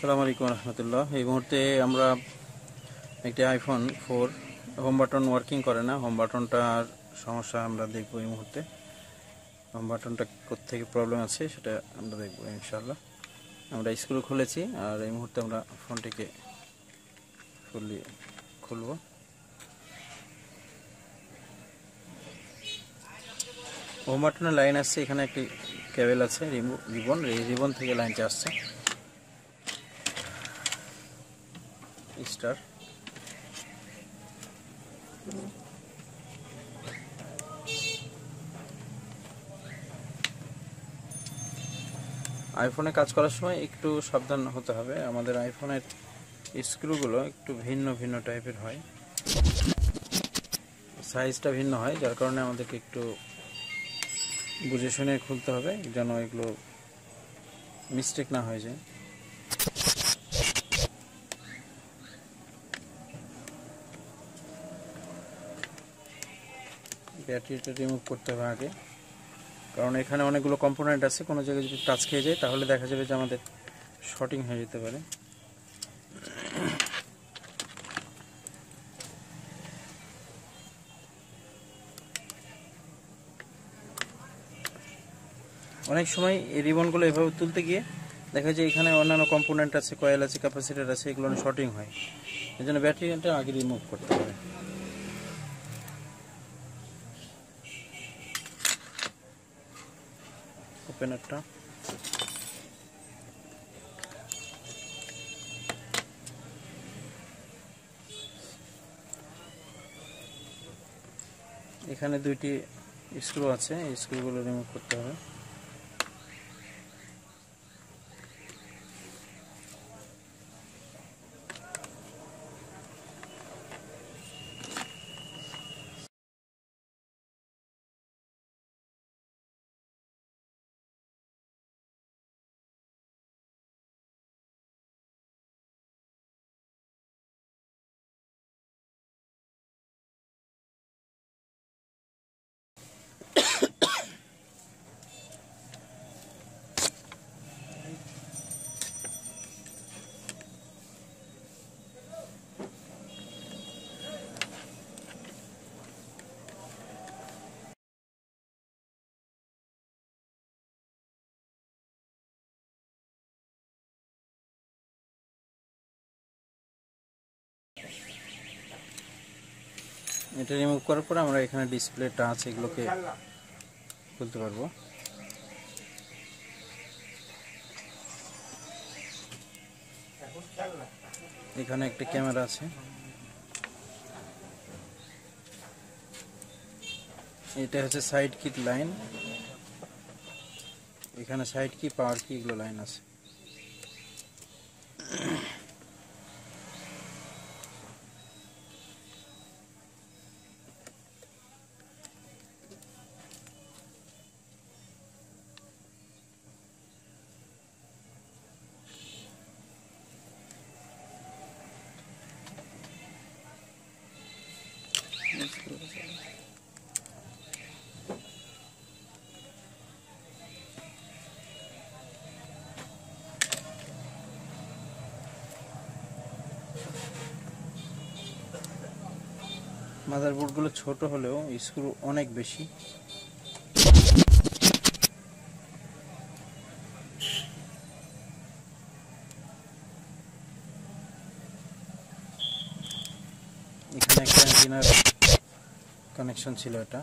আসসালামু আলাইকুম রহমতুল্লাহ। এই মুহূর্তে আমরা একটি আইফোন 4 হোম বাটন ওয়ার্কিং করে না। হোম বাটনটার সমস্যা আমরা দেখব। এই মুহূর্তে হোম বাটনটা কোত্থেকে প্রবলেম আছে সেটা আমরা দেখব ইনশাআল্লাহ। আমরা স্ক্রু খুলেছি আর এই মুহূর্তে আমরা ফোনটিকে ফুললি খুলব। হোম বাটনের লাইন আসছে, এখানে একটি কেবল আছে, রিবন, এই রিবন থেকে লাইনটা আসছে। স্টার আইফোনে কাজ করার সময় একটু সাবধান হতে হবে। আমাদের আইফোনের স্ক্রুগুলো একটু ভিন্ন ভিন্ন টাইপের হয়, সাইজটা ভিন্ন হয়, যার কারণে আমাদেরকে একটু বুঝে শুনে খুলতে হবে যেন এগুলো মিস্টেক না হয়ে যায়। ব্যাটারিটা রিমুভ করতে হবে আগে, কারণ এখানে অনেকগুলো কম্পোনেন্ট আছে। কোনো জায়গায় যদি টাচ খেয়ে যায় তাহলে দেখা যাবে যে আমাদের শর্টিং হয়ে যেতে পারে। অনেক সময় এই রিবনগুলো এভাবে তুলতে গিয়ে দেখা যায় এখানে অন্যান্য কম্পোনেন্ট আছে, কয়েল আছে, ক্যাপাসিটর আছে, এগুলো শর্টিং হয়। এই জন্য ব্যাটারিটা আগে রিমুভ করতে হবে। ওপেনারটা এখানে দুইটি স্ক্রু আছে, এই স্ক্রুগুলো রিমুভ করতে হবে। এটা রিমুভ করার পর আমরা এখানে ডিসপ্লে টাচ এগুলোকে খুলতে পারবো। এখানে একটা ক্যামেরা আছে, এটা হচ্ছে সাইড কিট লাইন, এখানে সাইড কি, পাওয়ার কি, এগুলো লাইন আছে। মাদারবোর্ডগুলো ছোট হলেও স্ক্রু অনেক বেশি। এখানে একটা অ্যান্টেনার কানেকশন ছিল, এটা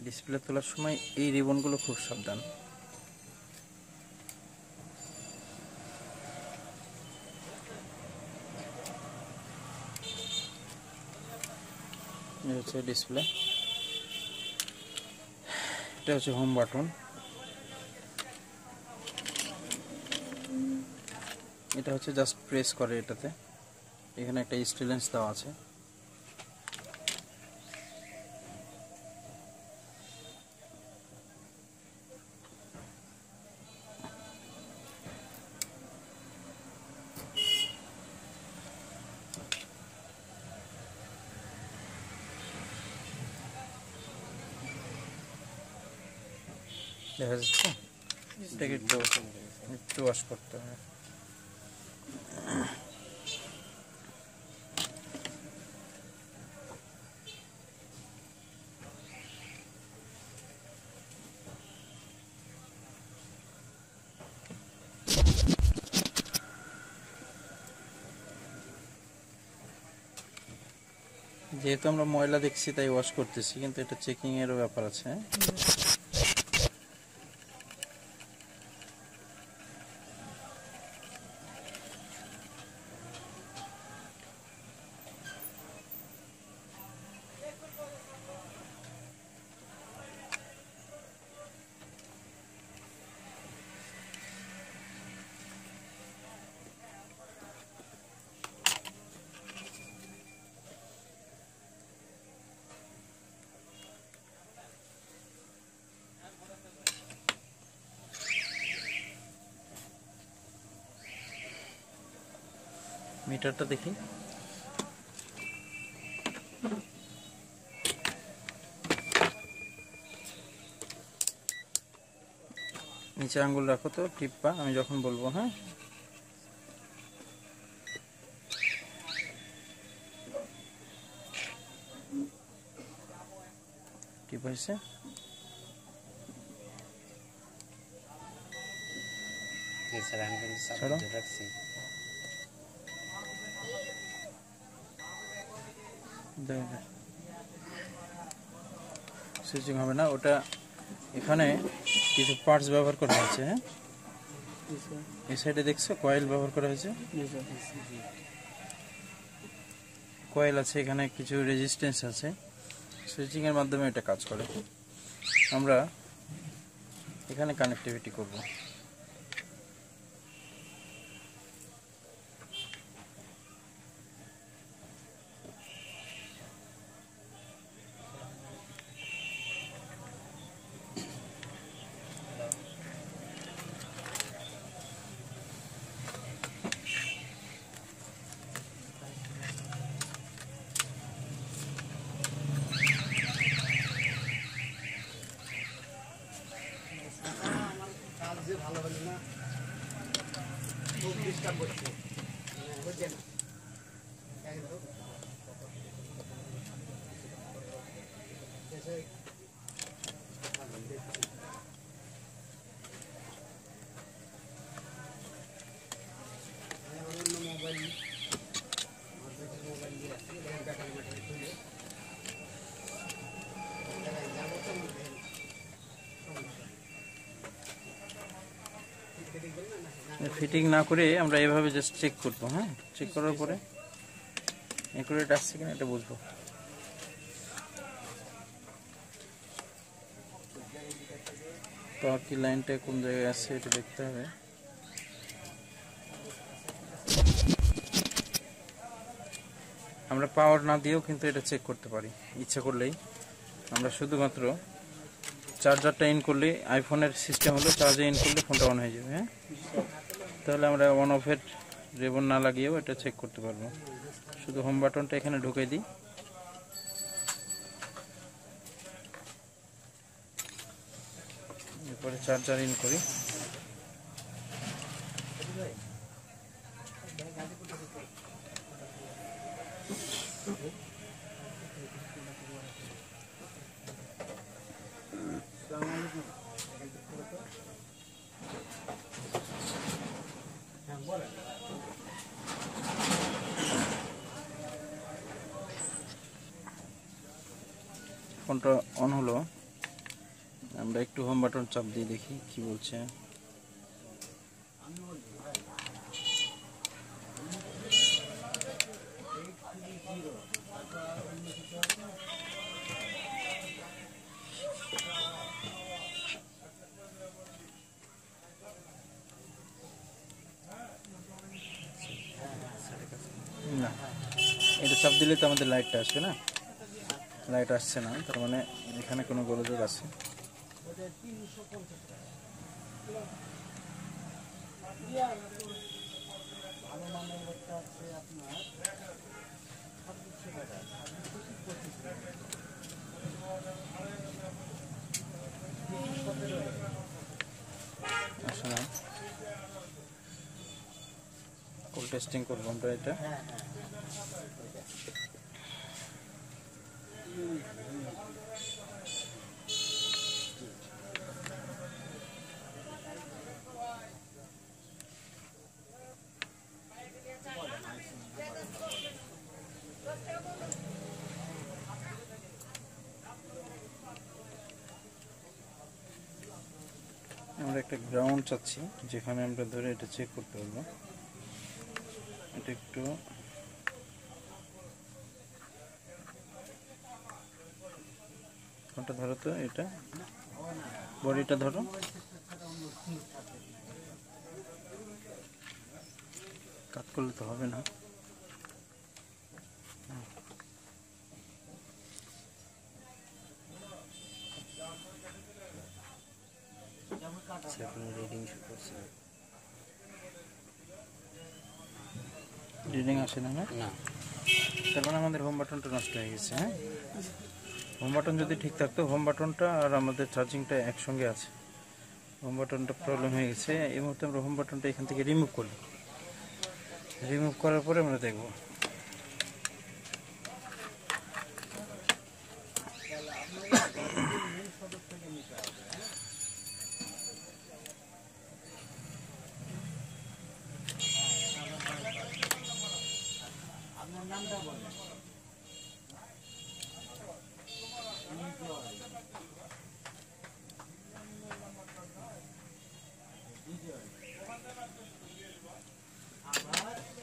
ডিসপ্লে তোলার সময় এই রিবনগুলো খুব সাবধান। এটা হচ্ছে ডিসপ্লে, এটা হচ্ছে হোম বাটন। এটা হচ্ছে জাস্ট প্রেস করে এটাতে, এখানে একটা স্টিলেন্স দেওয়া আছে। দেখা যাচ্ছে, এটাকে একটু ওয়াশ করতে হবে। যেহেতু আমরা ময়লা দেখছি তাই ওয়াশ করতেছি, কিন্তু এটা চেকিং এরও ব্যাপার আছে। মিটারটা দেখি, নিচে আঙ্গুল রাখো তো, টিপা আমি যখন বলবো। হ্যাঁ, টিপ হয়েছে। সুইচিং হবে না, ওটা এখানে কিছু পার্টস ব্যবহার করা হয়েছে। হ্যাঁ, এই সাইডে দেখছো কয়েল ব্যবহার করা হয়েছে, কয়েল আছে, এখানে কিছু রেজিস্ট্যান্স আছে, সুইচিং এর মাধ্যমে এটা কাজ করে। আমরা এখানে কানেক্টিভিটি করব। ভালো হলো না, খুব ডিস্টার্ব করছে, বুঝছেন? ফিটিং না করে আমরা এভাবে জাস্ট চেক করবো। হ্যাঁ, চেক করার পরে একুরেট আসছে কিনা এটা বুঝবো। পাওয়ার কি লাইনটা কোন জায়গায় আছে এটা দেখতে হবে। আমরা পাওয়ার না দিয়েও কিন্তু এটা চেক করতে পারি ইচ্ছা করলেই। আমরা শুধুমাত্র চার্জারটা ইন করলে, আইফোনের সিস্টেম হলো চার্জে ইন করলে ফোনটা অন হয়ে যাবে। হ্যাঁ, তাহলে আমরা অন অফের রিবন না লাগিয়েও এটা চেক করতে পারবো। শুধু হোম বাটনটা এখানে ঢুকে দিই, এরপরে চার্জার ইন করি। ফোনটা অন হলো। আমরা একটু হোম বাটন চাপ দিয়ে দেখি কি বলছে। না, এটা চাপ দিলে তো আমাদের লাইটটা আসবে না, লাইট আসছে না, তার মানে এখানে কোনো গোলযোগ আছে। আসলে ফুল টেস্টিং করবো আমরা এটা। আমরা একটা গ্রাউন্ড চাচ্ছি যেখানে আমরা ধরে এটা চেক করতে পারবো। এটা একটু কোনটা ধরো তো, এটা বডিটা ধরো, কাট করলে তো হবে না। রিডিং আসে না, না তার মানে আমাদের হোম বাটনটা নষ্ট হয়ে গেছে। হ্যাঁ, হোম বাটন যদি ঠিক থাকতো, হোম বাটনটা আর আমাদের চার্জিংটা একসঙ্গে আছে, হোম বাটনটা প্রবলেম হয়ে গেছে। এই মুহূর্তে আমরা হোম বাটনটা এখান থেকে রিমুভ করলাম, রিমুভ করার পরে আমরা দেখব।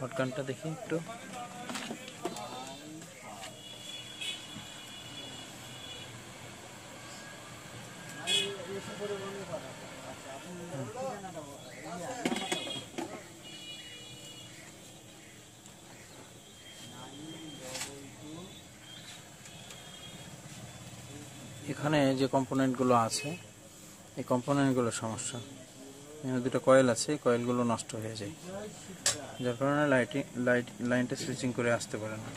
হটগানটা দেখি একটু। এখানে যে কম্পোনেন্টগুলো আছে, এই কম্পোনেন্টগুলোর সমস্যা। এখানে দুটো কয়েল আছে, এই কয়েলগুলো নষ্ট হয়ে যায়, যার কারণে লাইনটা সুইচিং করে আসতে পারে না।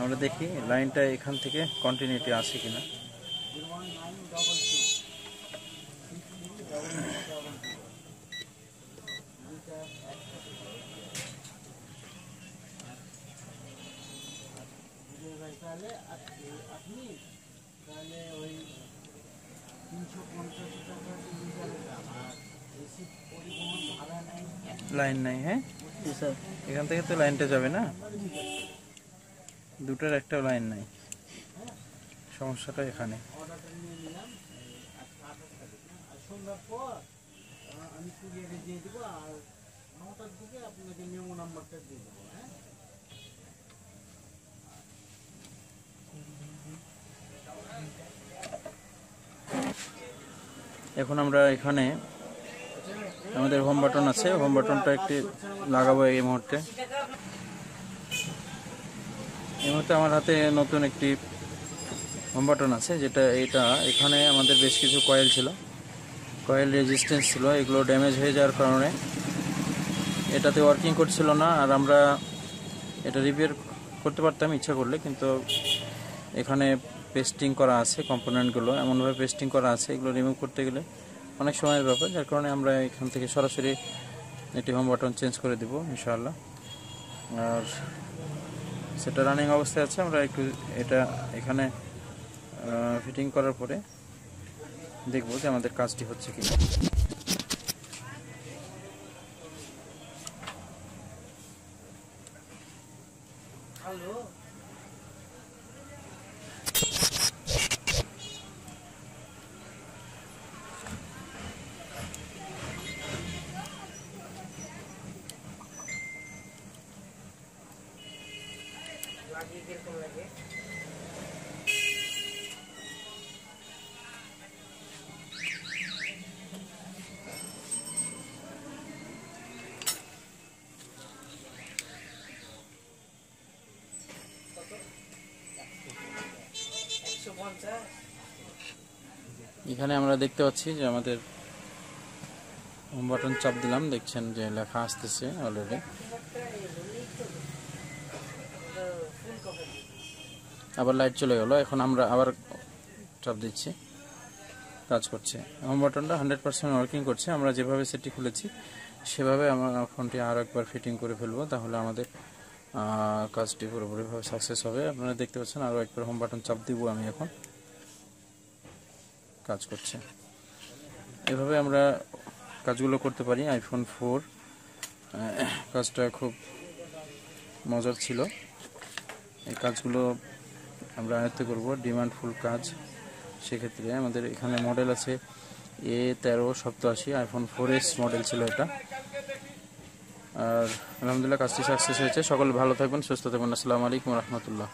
আমরা দেখি লাইনটা এখান থেকে কন্টিনিউটি আছে কিনা। লাইন নাই। হ্যাঁ এখান থেকে তো লাইনটা যাবে না, দুটোর একটাও লাইন নাই, সমস্যাটা এখানে। এখন আমরা এখানে আমাদের হোম বাটন আছে, হোম বাটনটা একটি লাগাবো এই মুহূর্তে। এই মুহূর্তে আমার হাতে নতুন একটি হোম বাটন আছে, যেটা এখানে আমাদের বেশ কিছু কয়েল ছিল, কয়েল রেজিস্ট্যান্স ছিল, এগুলো ড্যামেজ হয়ে যাওয়ার কারণে এটাতে ওয়ার্কিং করছিল না। আর আমরা এটা রিপেয়ার করতে পারতাম ইচ্ছা করলে, কিন্তু এখানে পেস্টিং করা আছে, কম্পোনেন্টগুলো এমনভাবে পেস্টিং করা আছে, এগুলো রিমুভ করতে গেলে অনেক সময়ের ব্যাপার, যার কারণে আমরা এখান থেকে সরাসরি এটি হোম বাটন চেঞ্জ করে দেব ইনশাআল্লাহ। আর সেটা রানিং অবস্থায় আছে, আমরা একটু এটা এখানে ফিটিং করার পরে দেখব যে আমাদের কাজটি হচ্ছে কিনা। এখানে আমরা দেখতে পাচ্ছি যে আমাদের হোম বাটন চাপ দিলাম, দেখছেন যে লেখা আসতেছে অলরেডি। আবার লাইট চলে গেল, এখন আমরা আবার চাপ দিচ্ছি, কাজ করছে। হোম বাটনটা 100% ওয়ার্কিং করছে। আমরা যেভাবে সেটটি খুলেছি সেভাবে আমরা ফোনটি আর একবার ফিটিং করে ফেলবো, তাহলে আমাদের কাজটি পুরোপুরিভাবে সাকসেস হবে। আপনারা দেখতে পাচ্ছেন আরও একবার হোম বাটন চাপ দিব আমি, এখন কাজ করছে। এভাবে আমরা কাজগুলো করতে পারি। আইফোন 4 কাজটা খুব মজার ছিল। এই কাজগুলো আমরা আয়ত্ত করব, ডিমান্ডফুল কাজ। সেক্ষেত্রে আমাদের এখানে মডেল আছে A1387, আইফোন 4S মডেল ছিল এটা। আর আলহামদুলিল্লাহ কাজটি সাকসেস হয়েছে। সকলে ভালো থাকবেন, সুস্থ থাকবেন। আসসালামু আলাইকুম রহমতুল্লাহ।